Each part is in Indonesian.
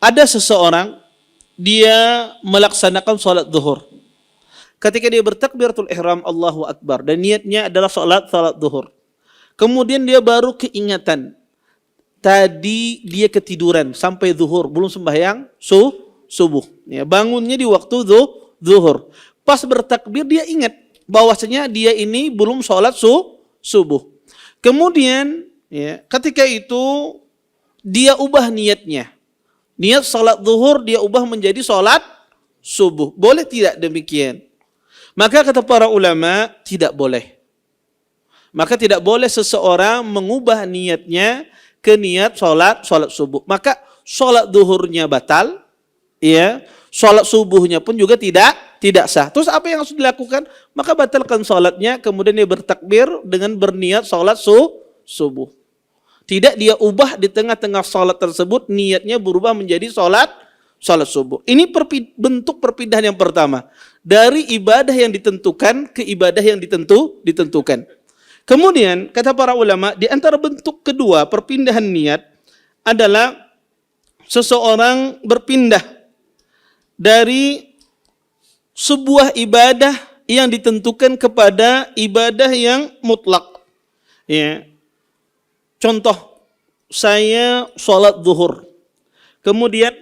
Ada seseorang, dia melaksanakan sholat zuhur. Ketika dia bertakbiratul ihram Allahu Akbar, dan niatnya adalah sholat zuhur. Kemudian dia baru keingatan, tadi dia ketiduran sampai zuhur, belum sembahyang subuh. Ya, bangunnya di waktu zuhur. Pas bertakbir dia ingat bahwasanya dia ini belum sholat subuh. Kemudian ya, ketika itu dia ubah niatnya. Niat sholat zuhur dia ubah menjadi sholat subuh. Boleh tidak demikian? Maka kata para ulama, tidak boleh. Maka tidak boleh seseorang mengubah niatnya ke niat sholat subuh. Maka sholat zuhurnya batal, ya, sholat subuhnya pun juga tidak sah. Terus apa yang harus dilakukan? Maka batalkan sholatnya, kemudian dia bertakbir dengan berniat sholat subuh. Tidak dia ubah di tengah-tengah sholat tersebut, niatnya berubah menjadi sholat subuh. Ini bentuk perpindahan yang pertama. Dari ibadah yang ditentukan ke ibadah yang ditentukan. Kemudian, kata para ulama, di antara bentuk kedua perpindahan niat adalah seseorang berpindah dari sebuah ibadah yang ditentukan kepada ibadah yang mutlak. Ya. Contoh, saya sholat zuhur. Kemudian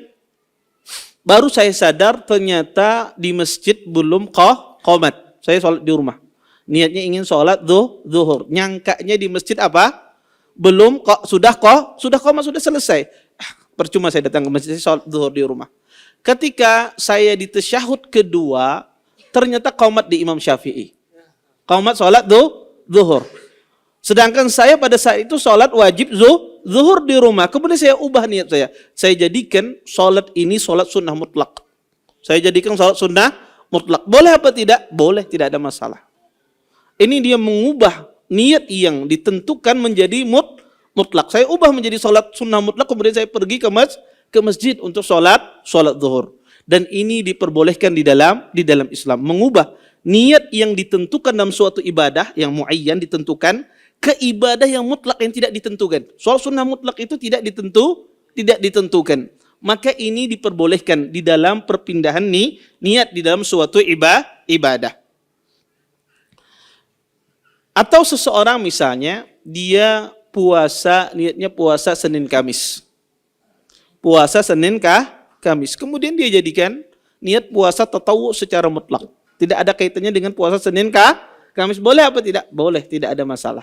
baru saya sadar ternyata di masjid belum qomat. Saya sholat di rumah. Niatnya ingin sholat zuhur. Nyangkanya di masjid apa? Belum sudah qomat, sudah selesai. Percuma saya datang ke masjid, saya sholat zuhur di rumah. Ketika saya di tasyahud kedua, ternyata qomat di Imam Syafi'i. Qomat sholat zuhur. Sedangkan saya pada saat itu sholat wajib zuhur di rumah. Kemudian saya ubah niat saya. Saya jadikan sholat ini sholat sunnah mutlak. Saya jadikan sholat sunnah mutlak. Boleh apa tidak? Boleh, tidak ada masalah. Ini dia mengubah niat yang ditentukan menjadi mutlak. Saya ubah menjadi sholat sunnah mutlak. Kemudian saya pergi ke masjid untuk sholat zuhur. Dan ini diperbolehkan di dalam Islam. Mengubah niat yang ditentukan dalam suatu ibadah yang muayyan ditentukan ke ibadah yang mutlak yang tidak ditentukan. Soal sunnah mutlak itu tidak ditentukan. Maka ini diperbolehkan di dalam perpindahan niat di dalam suatu ibadah. Atau seseorang misalnya dia niatnya puasa Senin Kamis. Puasa Senin Kamis. Kemudian dia jadikan niat puasa tatawu secara mutlak. Tidak ada kaitannya dengan puasa Senin Kamis. Boleh apa tidak? Boleh, tidak ada masalah.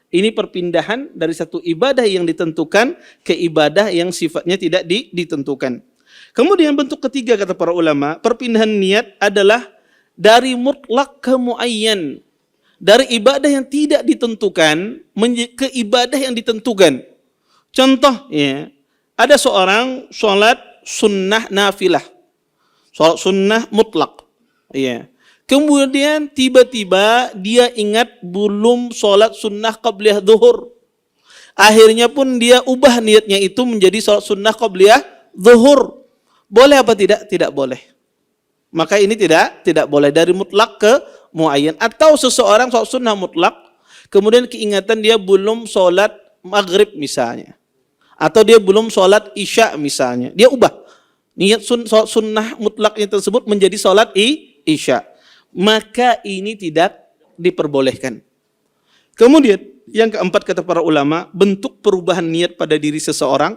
Ini perpindahan dari satu ibadah yang ditentukan ke ibadah yang sifatnya tidak ditentukan. Kemudian bentuk ketiga kata para ulama, perpindahan niat adalah dari mutlak ke muayyan. Dari ibadah yang tidak ditentukan ke ibadah yang ditentukan. Contoh, ya, ada seorang sholat sunnah nafilah. Sholat sunnah mutlak. Ya. Kemudian tiba-tiba dia ingat belum sholat sunnah qabliyah zuhur. Akhirnya pun dia ubah niatnya itu menjadi sholat sunnah qabliyah zuhur. Boleh apa tidak? Tidak boleh. Maka ini tidak boleh dari mutlak ke muayyan. Atau seseorang sholat sunnah mutlak, kemudian keingatan dia belum sholat maghrib misalnya. Atau dia belum sholat isya misalnya. Dia ubah niat sholat sunnah mutlaknya tersebut menjadi sholat isya. Maka ini tidak diperbolehkan. Kemudian yang keempat kata para ulama, bentuk perubahan niat pada diri seseorang,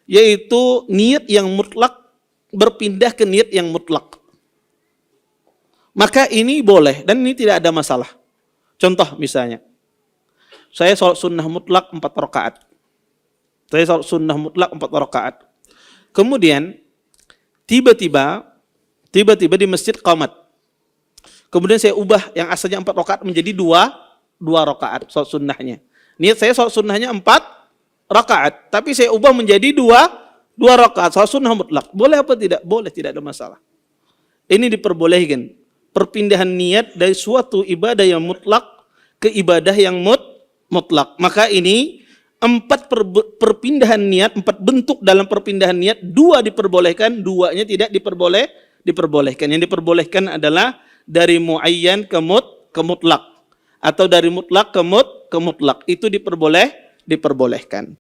yaitu niat yang mutlak berpindah ke niat yang mutlak. Maka ini boleh dan ini tidak ada masalah. Contoh misalnya, saya sholat sunnah mutlak 4 rakaat. Saya sholat sunnah mutlak 4 rakaat. Kemudian tiba-tiba di masjid qamat. Kemudian saya ubah yang asalnya 4 rakaat menjadi 2 rakaat sholat sunnahnya. Niat saya sholat sunnahnya 4 rakaat, tapi saya ubah menjadi 2 rakaat sholat sunnah mutlak. Boleh apa tidak? Boleh, tidak ada masalah. Ini diperbolehkan. Perpindahan niat dari suatu ibadah yang mutlak ke ibadah yang mutlak. Maka ini 4 perpindahan niat, 4 bentuk dalam perpindahan niat, 2 diperbolehkan, 2-nya tidak diperbolehkan. Yang diperbolehkan adalah dari muayyan ke mutlak atau dari mutlak ke mutlak. Itu diperbolehkan.